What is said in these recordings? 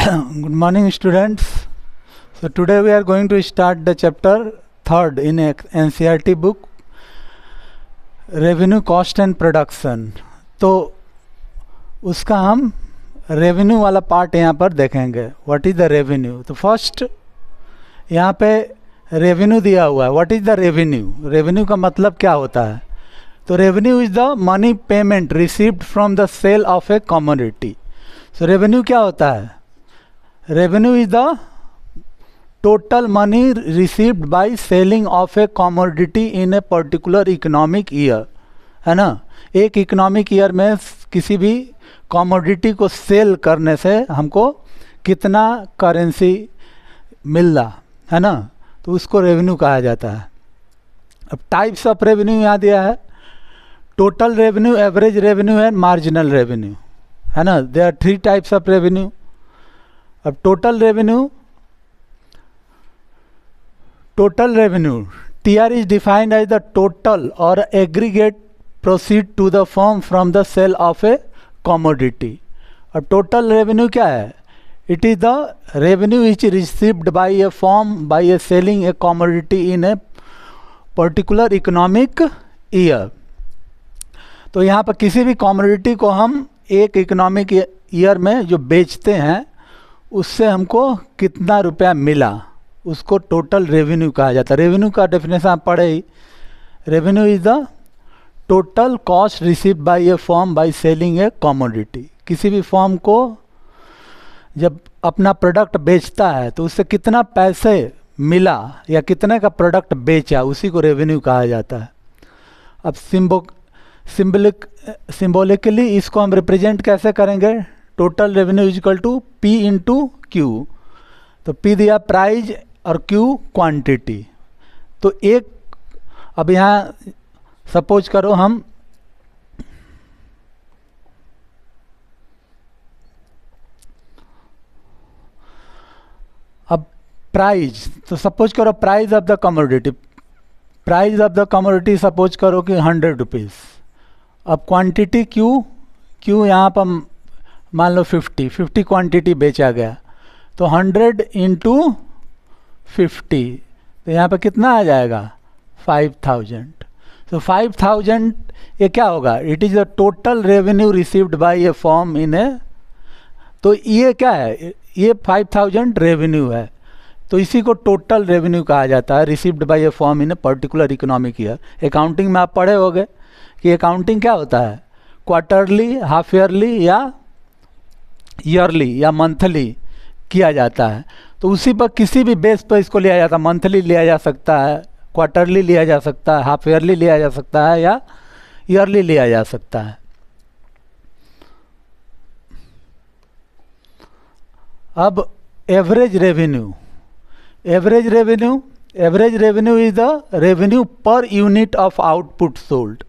Good morning, students. So today we are going to start the chapter 3rd in NCERT book, Revenue, Cost and Production. तो उसका हम revenue वाला part यहाँ पर देखेंगे. What is the revenue. तो first यहाँ पे रेवेन्यू दिया हुआ है. What is the revenue. Revenue का मतलब क्या होता है. तो revenue is the money payment received from the sale of a commodity. So revenue क्या होता है. Revenue is the total money received by selling of a commodity in a particular economic year. है ना. एक इकोनॉमिक ईयर में किसी भी commodity को सेल करने से हमको कितना करेंसी मिल रहा है ना. तो उसको रेवेन्यू कहा जाता है. अब टाइप्स ऑफ रेवेन्यू यहाँ दिया है. Total revenue, average revenue and marginal revenue. है ना. There are 3 types of revenue. अब total revenue TR is defined as the total or aggregate proceed to the firm from the sale of a commodity. और total revenue क्या है. It is the revenue which is received by a firm by a selling a commodity in a particular economic year. तो यहाँ पर किसी भी commodity को हम एक इकोनॉमिक ईयर में जो बेचते हैं उससे हमको कितना रुपया मिला उसको टोटल रेवेन्यू कहा जाता है. रेवेन्यू का डेफिनेशन आप पढ़े ही. Revenue is the total cost received by a firm by selling a commodity. किसी भी फर्म को जब अपना प्रोडक्ट बेचता है तो उससे कितना पैसे मिला या कितने का प्रोडक्ट बेचा उसी को रेवेन्यू कहा जाता है. अब सिम्बोलिकली इसको हम रिप्रेजेंट कैसे करेंगे. Total revenue is equal to P into Q. तो P दिया प्राइज और Q क्वांटिटी. तो एक अब यहाँ सपोज करो हम अब प्राइज, तो सपोज करो price of the commodity. Price of the commodity suppose करो कि 100 रुपीज़. अब क्वांटिटी Q यहाँ पर मान लो 50 क्वांटिटी बेचा गया. तो 100 इंटू 50 तो यहाँ पर कितना आ जाएगा 5000. तो 5000 ये क्या होगा. It is the total revenue received by a firm in a. तो ये क्या है, ये 5000 रेवेन्यू है. तो इसी को टोटल रेवेन्यू कहा जाता है received by a firm in a particular economic year. Accounting में आप पढ़े होंगे कि अकाउंटिंग क्या होता है. क्वार्टरली, हाफ ईयरली या ईयरली या मंथली किया जाता है. तो उसी पर किसी भी बेस पर इसको लिया जाता है. मंथली लिया जा सकता है, क्वार्टरली लिया जा सकता है, हाफ ईयरली लिया जा सकता है या ईयरली लिया जा सकता है. अब average revenue is the revenue per unit of output sold.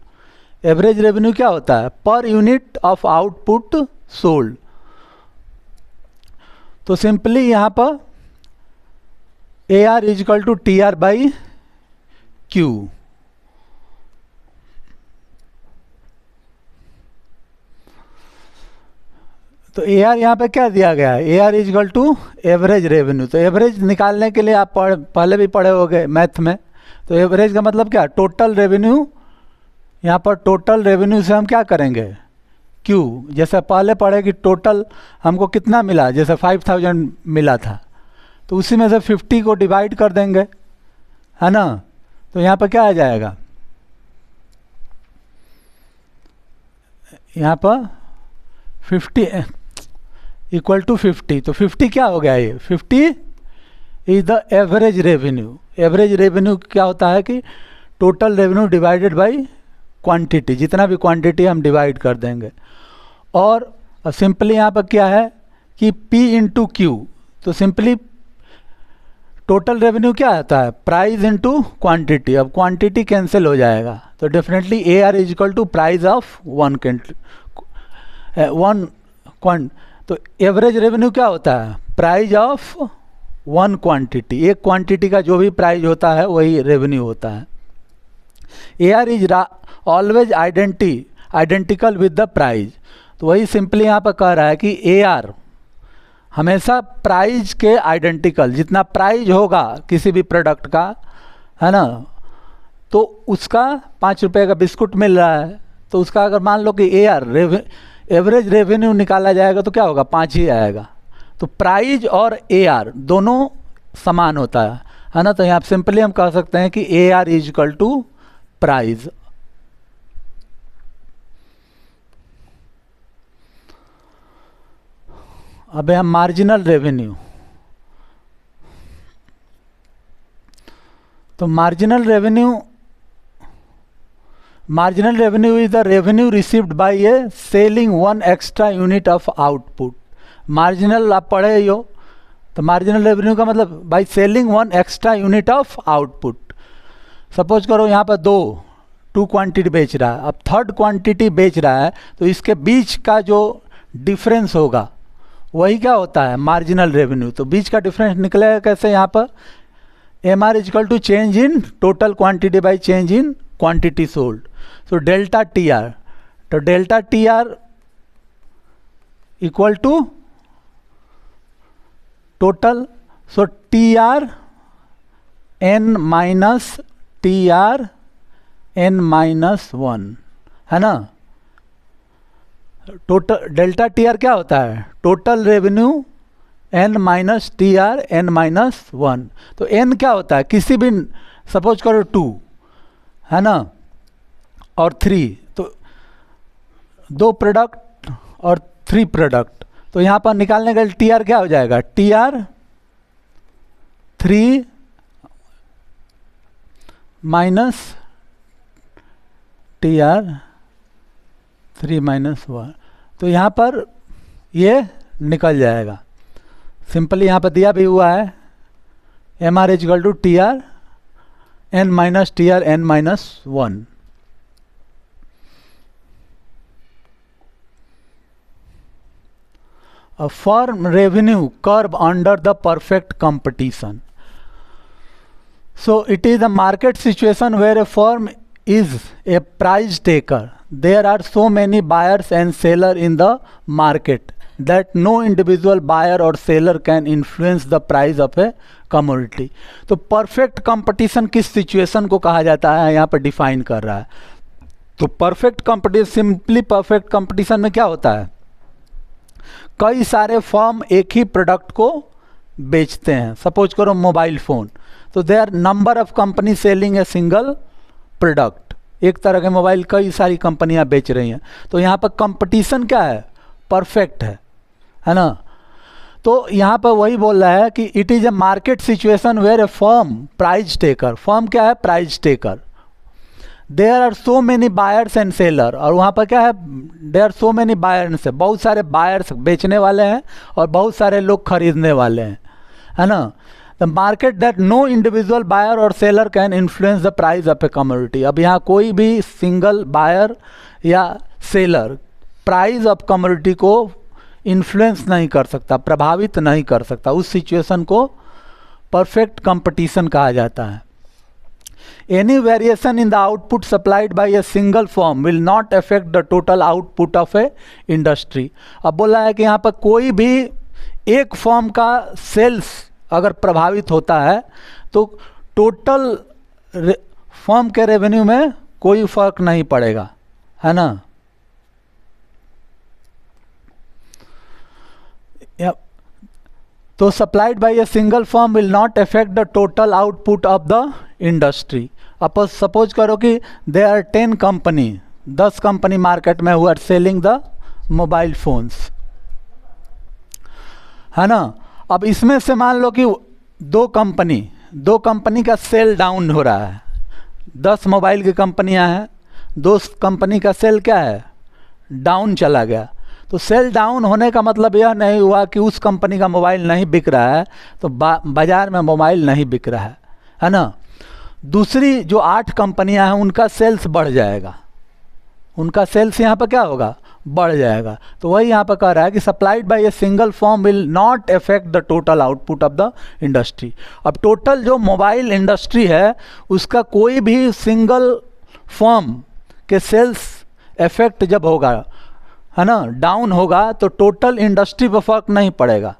Average revenue क्या होता है. Per unit of output sold. तो सिंपली यहाँ पर AR is equal to TR by Q. तो AR यहाँ पे क्या दिया गया है. AR is equal to average revenue. तो एवरेज निकालने के लिए आप पहले भी पढ़े होंगे मैथ में. तो एवरेज का मतलब क्या, टोटल रेवेन्यू. यहाँ पर टोटल रेवेन्यू से हम क्या करेंगे Q. जैसे पहले पढ़े कि टोटल हमको कितना मिला, जैसे 5000 मिला था तो उसी में से 50 को डिवाइड कर देंगे. है ना. तो यहाँ पर क्या आ जाएगा, यहाँ पर 50 इक्वल टू 50. तो 50 क्या हो गया, ये 50 is the average revenue. Average revenue क्या होता है कि total revenue divided by quantity. जितना भी क्वांटिटी हम डिवाइड कर देंगे. और सिंपली यहाँ पर क्या है कि P इंटू क्यू. तो सिंपली टोटल रेवेन्यू क्या आता है, प्राइस इंटू क्वांटिटी. अब क्वांटिटी कैंसिल हो जाएगा. तो definitely AR is equal to price of one quant. तो एवरेज रेवेन्यू क्या होता है, प्राइस ऑफ वन क्वांटिटी. एक क्वांटिटी का जो भी प्राइस होता है वही रेवेन्यू होता है. AR is always identical with the price. तो वही सिंपली यहाँ पर कह रहा है कि AR हमेशा प्राइस के आइडेंटिकल, जितना प्राइस होगा किसी भी प्रोडक्ट का, है ना, तो उसका 5 रुपये का बिस्कुट मिल रहा है, तो उसका अगर मान लो कि एवरेज रेवेन्यू निकाला जाएगा तो क्या होगा, 5 ही आएगा। तो प्राइस और AR दोनों समान होता है ना। तो यहाँ सिंपली हम कह सकते हैं कि AR is equal to price. अब हम मार्जिनल रेवेन्यू, तो marginal revenue is the revenue received by a selling 1 extra unit of output. Marginal आप पढ़े ही हो, तो मार्जिनल रेवेन्यू का मतलब by selling 1 extra unit of output. Suppose करो यहाँ पर टू क्वांटिटी बेच रहा है, अब थर्ड क्वांटिटी बेच रहा है, तो इसके बीच का जो डिफरेंस होगा वही क्या होता है, मार्जिनल रेवेन्यू। तो बीच का डिफरेंस निकलेगा कैसे, यहाँ पर MR equal to change in total quantity by change in quantity sold. तो डेल्टा TR, तो delta TR equal to total, so TR N minus TR N minus 1, है ना। टोटल डेल्टा TR क्या होता है, total revenue N minus TR N minus 1। तो N क्या होता है, किसी भी, सपोज करो 2, है ना, और 3, तो 2 प्रोडक्ट और 3 प्रोडक्ट, तो यहाँ पर निकालने का TR क्या हो जाएगा, TR 3 माइनस TR 3 माइनस 1। तो यहाँ पर ये निकल जाएगा, सिंपली यहाँ पर दिया भी हुआ है MR equal to TR N minus TR N minus 1। A firm revenue curve under the perfect competition. So it is a market situation where a firm is a price taker. There are so many buyers and sellers in the market that no individual buyer or seller can influence the price of a commodity. तो perfect competition किस situation को कहा जाता है, यहाँ पर define कर रहा है। तो perfect competition, simply perfect competition में क्या होता है, कई सारे फर्म एक ही प्रोडक्ट को बेचते हैं। सपोज करो मोबाइल फ़ोन, तो they are number of company selling a single product. एक तरह के मोबाइल कई सारी कंपनियां बेच रही हैं, तो यहाँ पर कंपटीशन क्या है, परफेक्ट है ना। तो यहाँ पर वही बोल रहा है कि it is a market situation where a firm price taker, firm क्या है, price taker. There are so many buyers and seller, और वहाँ पर क्या है, there are so many buyers है, बहुत सारे बायर्स बेचने वाले हैं और बहुत सारे लोग खरीदने वाले हैं, है ना। The market that no individual buyer और seller can influence the price of a commodity. अब यहाँ कोई भी सिंगल बायर या सेलर प्राइस ऑफ कमोडिटी को इन्फ्लुएंस नहीं कर सकता, प्रभावित नहीं कर सकता। उस सिचुएशन को परफेक्ट कंपटीशन कहा जाता है। Any variation in the output supplied by a single firm will not affect the total output of a industry. अब बोला है कि यहाँ पर कोई भी एक फर्म का सेल्स अगर प्रभावित होता है तो टोटल फर्म के रेवेन्यू में कोई फर्क नहीं पड़ेगा, है ना। तो supplied by a single firm will not affect the total output of the industry. अब सपोज करो कि they are 10 company, 10 company market में who are selling the mobile phones, है ना। अब इसमें से मान लो कि दो कंपनी का सेल डाउन हो रहा है। 10 मोबाइल की कंपनियां हैं, 2 कंपनी का सेल क्या है, डाउन चला गया। तो सेल डाउन होने का मतलब यह नहीं हुआ कि उस कंपनी का मोबाइल नहीं बिक रहा है, तो बाज़ार में मोबाइल नहीं बिक रहा है ना। दूसरी जो 8 कंपनियां हैं उनका सेल्स बढ़ जाएगा, उनका सेल्स यहाँ पर क्या होगा, बढ़ जाएगा। तो वही यहाँ पर कह रहा है कि supplied by a single firm will not affect the total output of the industry. अब टोटल जो मोबाइल इंडस्ट्री है उसका कोई भी सिंगल फर्म के सेल्स इफेक्ट जब होगा, है ना, डाउन होगा, तो टोटल इंडस्ट्री पर फर्क नहीं पड़ेगा,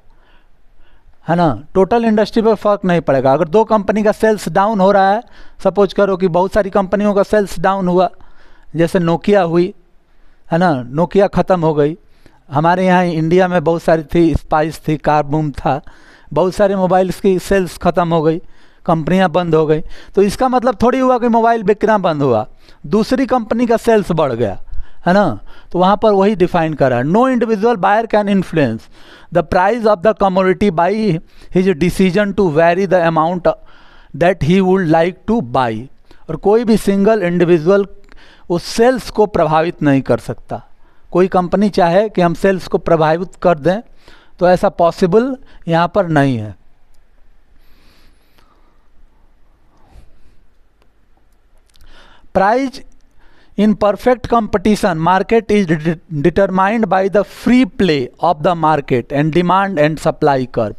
है ना, टोटल इंडस्ट्री पे फर्क नहीं पड़ेगा। अगर दो कंपनी का सेल्स डाउन हो रहा है, सपोज करो कि बहुत सारी कंपनियों का सेल्स डाउन हुआ, जैसे नोकिया हुई, है ना, नोकिया ख़त्म हो गई। हमारे यहाँ इंडिया में बहुत सारी थी, स्पाइस थी, कारबूम था, बहुत सारे मोबाइल्स की सेल्स ख़त्म हो गई, कंपनियां बंद हो गई। तो इसका मतलब थोड़ी हुआ कि मोबाइल बिकना बंद हुआ, दूसरी कंपनी का सेल्स बढ़ गया, है ना। तो वहाँ पर वही डिफाइन करा, no individual buyer can influence the price of the commodity by his decision to vary the amount that he would like to buy. और कोई भी सिंगल इंडिविजुअल उस सेल्स को प्रभावित नहीं कर सकता। कोई कंपनी चाहे कि हम सेल्स को प्रभावित कर दें, तो ऐसा पॉसिबल यहाँ पर नहीं है। Price in perfect competition market is determined by the free play of the market and demand and supply curve.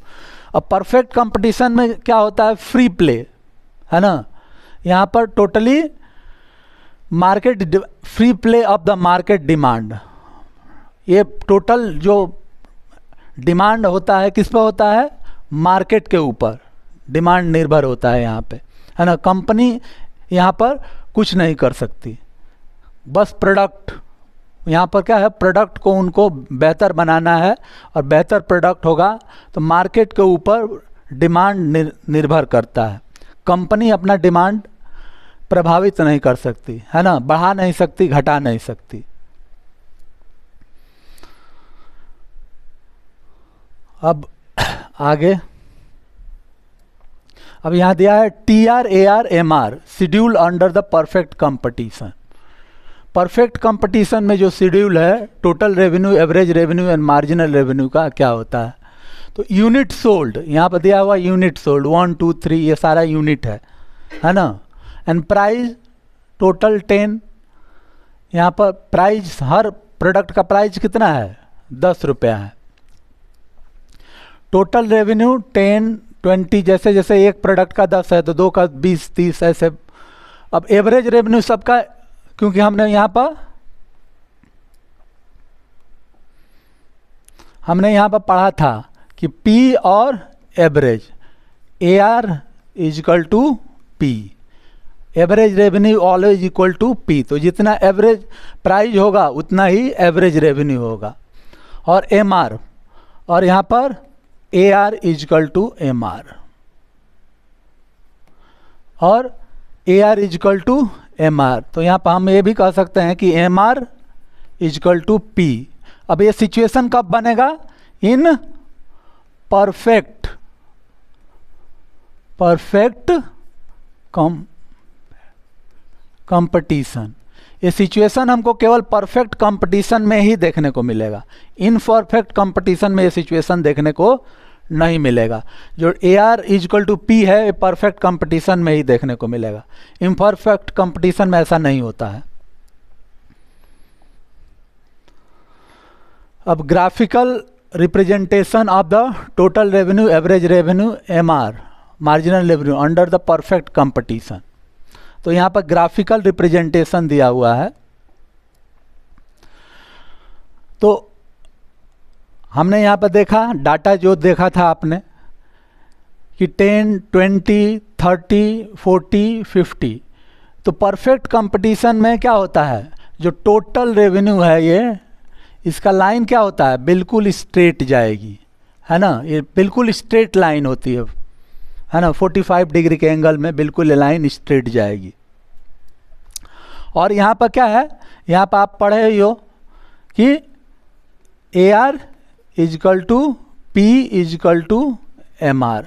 अब परफेक्ट कंपटीशन में क्या होता है, फ्री प्ले, है ना। यहाँ पर totally market, free play of the market demand, ये टोटल जो डिमांड होता है किस पे होता है, मार्केट के ऊपर डिमांड निर्भर होता है यहाँ पे, है ना। कंपनी यहाँ पर कुछ नहीं कर सकती, बस प्रोडक्ट, यहाँ पर क्या है, प्रोडक्ट को उनको बेहतर बनाना है, और बेहतर प्रोडक्ट होगा तो मार्केट के ऊपर डिमांड निर्भर करता है। कंपनी अपना डिमांड प्रभावित नहीं कर सकती, है ना, बढ़ा नहीं सकती, घटा नहीं सकती। अब आगे, अब यहाँ दिया है TR, AR, MR schedule under the perfect competition. Perfect competition में जो शेड्यूल है, total revenue, average revenue and marginal revenue का क्या होता है। तो यूनिट सोल्ड, यहाँ पर दिया हुआ यूनिट सोल्ड 1 2 3, ये सारा यूनिट है ना। एंड प्राइस टोटल 10, यहाँ पर प्राइस, हर प्रोडक्ट का प्राइस कितना है, 10 रुपया है। टोटल रेवेन्यू 10 20, जैसे जैसे एक प्रोडक्ट का 10 है तो दो का 20 30 ऐसे। अब एवरेज रेवेन्यू सबका, क्योंकि हमने यहाँ पर पढ़ा था कि P और average, AR is equal to P, average revenue always equal to P। तो जितना एवरेज प्राइस होगा उतना ही एवरेज रेवेन्यू होगा। और MR, और यहाँ पर AR is equal to MR, और AR is equal to MR। तो यहाँ पर हम ये भी कह सकते हैं कि MR is equal to P। अब ये सिचुएशन कब बनेगा, इन परफेक्ट कंपटीशन। ये सिचुएशन हमको केवल परफेक्ट कंपटीशन में ही देखने को मिलेगा, इनपरफेक्ट कंपटीशन में ये सिचुएशन देखने को नहीं मिलेगा। जो AR is equal to P है, ये परफेक्ट कंपटीशन में ही देखने को मिलेगा, इनपरफेक्ट कंपटीशन में ऐसा नहीं होता है। अब graphical representation of the total revenue, average revenue, MR marginal revenue under the perfect competition. तो यहाँ पर ग्राफिकल रिप्रेजेंटेशन दिया हुआ है। तो हमने यहाँ पर देखा, डाटा जो देखा था आपने कि 10 20 30 40 50। तो परफेक्ट कंपटीशन में क्या होता है, जो टोटल रेवेन्यू है ये, इसका लाइन क्या होता है, बिल्कुल स्ट्रेट जाएगी, है ना। ये बिल्कुल स्ट्रेट लाइन होती है ना, 45 डिग्री के एंगल में बिल्कुल लाइन स्ट्रेट जाएगी। और यहाँ पर क्या है, यहाँ पर आप पढ़े ही हो कि AR is equal to P is equal to MR।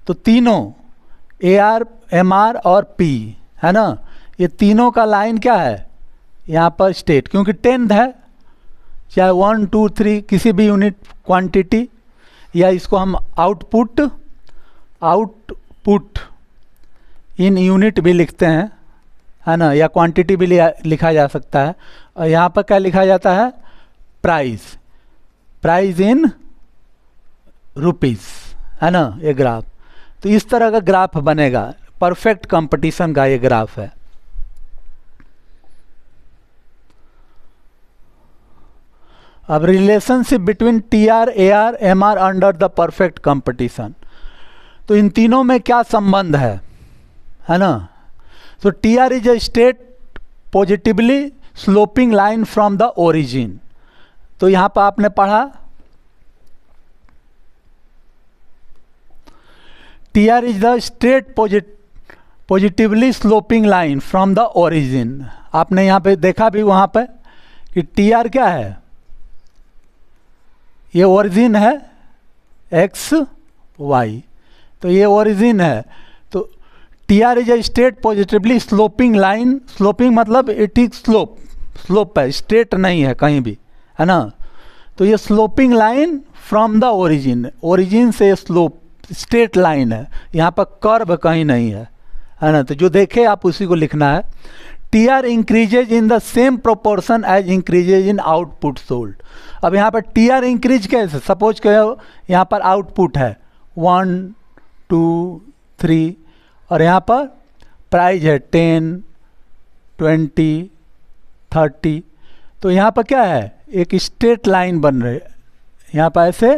तो तीनों AR, MR और P, है ना, ये तीनों का लाइन क्या है, यहाँ पर स्ट्रेट, क्योंकि 10th है, चाहे 1 2 3 किसी भी यूनिट क्वांटिटी, या इसको हम आउटपुट इन यूनिट भी लिखते हैं, है ना, या क्वांटिटी भी लिखा जा सकता है। और यहाँ पर क्या लिखा जाता है, प्राइस इन रुपीस, है ना, ये ग्राफ। तो इस तरह का ग्राफ बनेगा, परफेक्ट कंपटीशन का ये ग्राफ है। अब relationship between TR, AR, MR under the perfect competition. तो इन तीनों में क्या संबंध है ना? तो T R is a straight positively sloping line from the origin. तो यहां पर आपने पढ़ा T R is the straight positively sloping line from the origin. आपने यहां पे देखा भी वहां पे कि टी आर क्या है, ये ओरिजिन है एक्स वाई, तो ये ओरिजिन है। तो T R is a straight positively sloping line, sloping मतलब इट इज स्लोप है, स्ट्रेट नहीं है कहीं भी, है ना? तो ये sloping line from the origin से स्लोप स्ट्रेट लाइन है, यहाँ पर कर्व कहीं नहीं है ना? तो जो देखे आप उसी को लिखना है। T R increases in the same proportion as increases in output sold. अब यहाँ पर टी आर इंक्रीज कैसे? सपोज करो यहाँ पर आउटपुट है 1 2 3 और यहाँ पर प्राइस है 10 20 30। तो यहाँ पर क्या है, एक स्ट्रेट लाइन बन रही है यहाँ पर ऐसे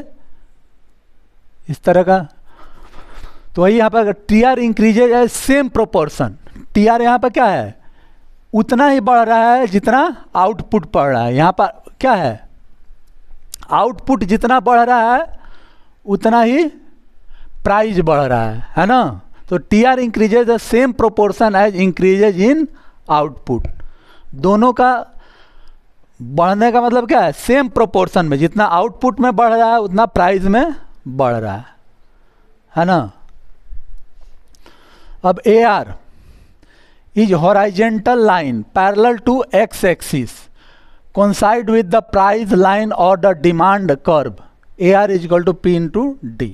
इस तरह का। तो वही यहाँ पर T R increases as same proportion, T R यहाँ पर क्या है, उतना ही बढ़ रहा है जितना आउटपुट बढ़ रहा है। यहाँ पर क्या है, आउटपुट जितना बढ़ रहा है उतना ही प्राइस बढ़ रहा है ना? तो T R increases the same proportion as increases in output. दोनों का बढ़ने का मतलब क्या है, सेम प्रोपोर्शन में, जितना आउटपुट में बढ़ रहा है उतना प्राइस में बढ़ रहा है ना? अब A R is horizontal line parallel to x axis coincide with the price line or the demand curve, AR is equal to P into D।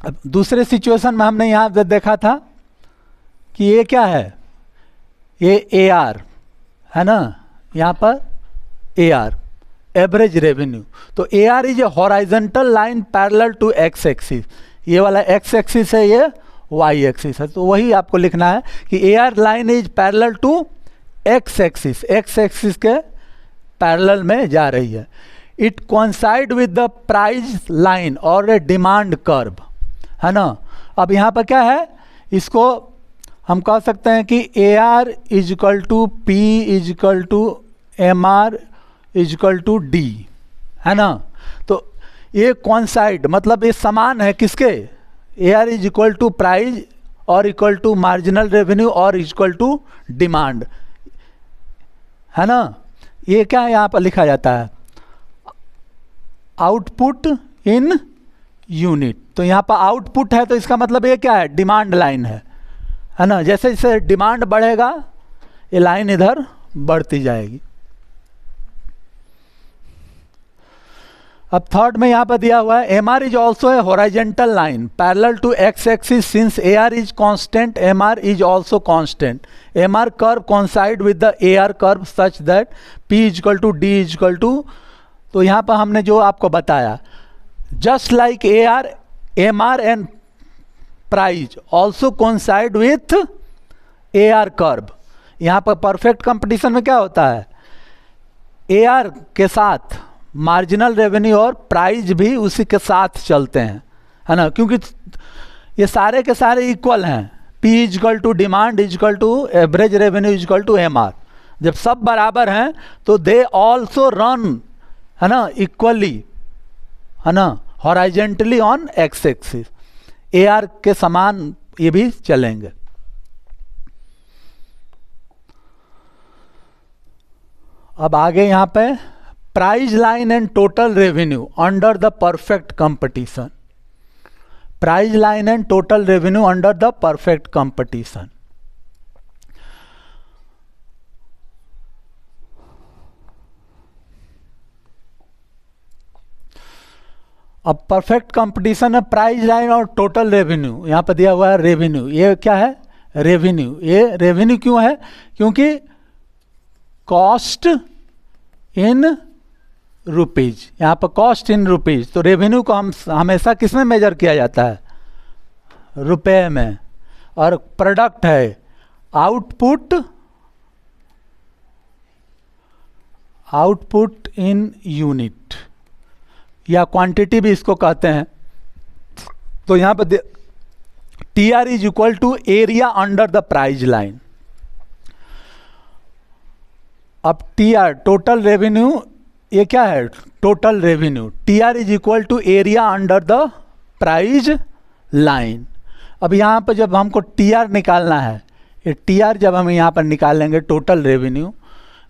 अब दूसरे सिचुएशन में हमने यहाँ पे देखा था कि ये क्या है, ये AR है ना, यहाँ पर AR एवरेज रेवेन्यू। तो AR is a horizontal line parallel to X axis, ये वाला एक्स एक्सिस है, ये वाई एक्सिस है। तो वही आपको लिखना है कि AR line is parallel to X axis, X axis के पैरेलल में जा रही है। It coincide with the price line और ए डिमांड कर्व, है ना? अब यहाँ पर क्या है, इसको हम कह सकते हैं कि AR is equal to P is equal to MR is equal to D, है ना? तो ये कोइंसाइड मतलब ये समान है किसके, AR is equal to price और इक्वल टू मार्जिनल रेवेन्यू और इक्वल टू डिमांड, है ना? ये क्या है यहाँ पर लिखा जाता है, आउटपुट इन यूनिट। तो यहाँ पर आउटपुट है तो इसका मतलब ये क्या है, डिमांड लाइन है ना? जैसे जैसे डिमांड बढ़ेगा ये लाइन इधर बढ़ती जाएगी। अब थर्ड में यहाँ पर दिया हुआ है MR is also a horizontal line parallel to X axis since AR is constant MR is also constant. MR curve coincide with the AR curve such that P is equal to D is equal to. तो यहाँ पर हमने जो आपको बताया, just like AR MR and price also coincide with AR curve. यहाँ पर perfect competition में क्या होता है, AR के साथ मार्जिनल रेवेन्यू और प्राइस भी उसी के साथ चलते हैं, है ना? क्योंकि ये सारे के सारे इक्वल हैं, P is equal to demand is equal to average revenue is equal to MR। जब सब बराबर हैं तो दे ऑल्सो रन, है ना, इक्वली, है ना, हॉराइजेंटली ऑन एक्स एक्सिस। AR के समान ये भी चलेंगे। अब आगे यहाँ पे price line and total revenue under the perfect competition, price line and total revenue under the perfect competition. अब परफेक्ट कंपटीशन है प्राइस लाइन और टोटल रेवेन्यू, यहाँ पर दिया हुआ है रेवेन्यू। ये क्या है, रेवेन्यू। ये रेवेन्यू क्यों है, क्योंकि कॉस्ट इन रुपीज, यहाँ पर कॉस्ट इन रुपीज। तो रेवेन्यू को हम हमेशा किस में मेजर किया जाता है, रुपए में। और प्रोडक्ट है आउटपुट, आउटपुट इन यूनिट या क्वांटिटी भी इसको कहते हैं। तो यहाँ पर T R is equal to area under the price line. अब टी आर टोटल रेवेन्यू, ये क्या है total revenue, T R is equal to area under the price line. अब यहाँ पर जब हमको टी आर निकालना है, ये टी आर जब हम यहाँ पर निकालेंगे टोटल रेवेन्यू,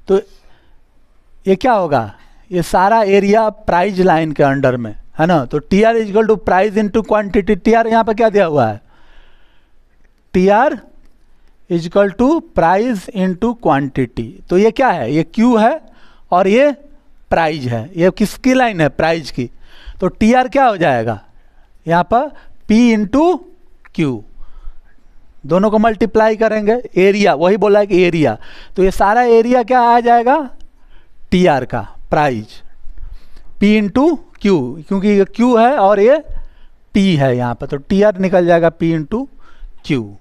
तो ये क्या होगा, ये सारा एरिया प्राइज लाइन के अंडर में है ना। तो T R is equal to price into quantity. T R यहाँ पर क्या दिया हुआ है, T R is equal to price into quantity. तो ये क्या है, ये क्यू है और ये प्राइज है। ये किसकी लाइन है, प्राइज की। तो टी आर क्या हो जाएगा यहाँ पर, पी इंटू क्यू, दोनों को मल्टीप्लाई करेंगे, एरिया वही बोला है कि एरिया। तो ये सारा एरिया क्या आ जाएगा, टी आर का प्राइज, पी इंटू क्यू, क्योंकि ये क्यू है और ये पी है यहाँ पर, तो टी आर निकल जाएगा पी इंटू क्यू।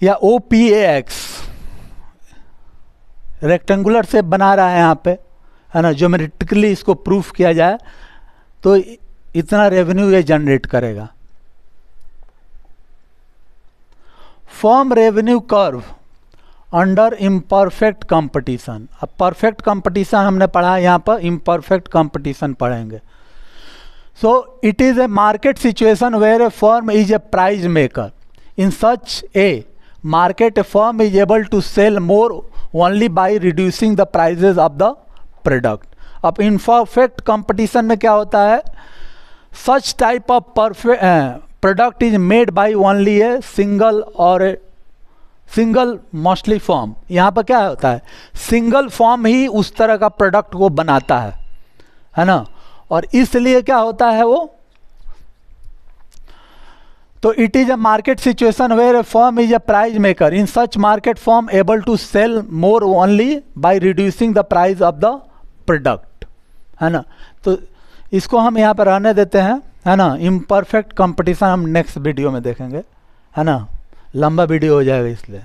या O P A X, rectangular से बना रहा है यहाँ पे है ना, ज्योमेट्रिकली इसको प्रूफ किया जाए तो इतना रेवेन्यू ये जनरेट करेगा। Firm revenue curve under imperfect competition. अब परफेक्ट कंपटीशन हमने पढ़ा, यहाँ पर इम्परफेक्ट कंपटीशन पढ़ेंगे। So it is a market situation where a firm is a price maker. In such a market a firm is able to sell more only by reducing the prices of the product. अब imperfect competition में क्या होता है, such type of perfect product is made by only a single और a single mostly form. यहाँ पर क्या होता है, सिंगल फॉर्म ही उस तरह का प्रोडक्ट को बनाता है ना। और इसलिए क्या होता है वो, तो it is a market situation where a firm is a price maker. In such market firm able to sell more only by reducing the price of the product, है ना। तो इसको हम यहाँ पर रहने देते हैं, है ना। इम्परफेक्ट कंपटीशन हम नेक्स्ट वीडियो में देखेंगे, है ना, लंबा वीडियो हो जाएगा इसलिए।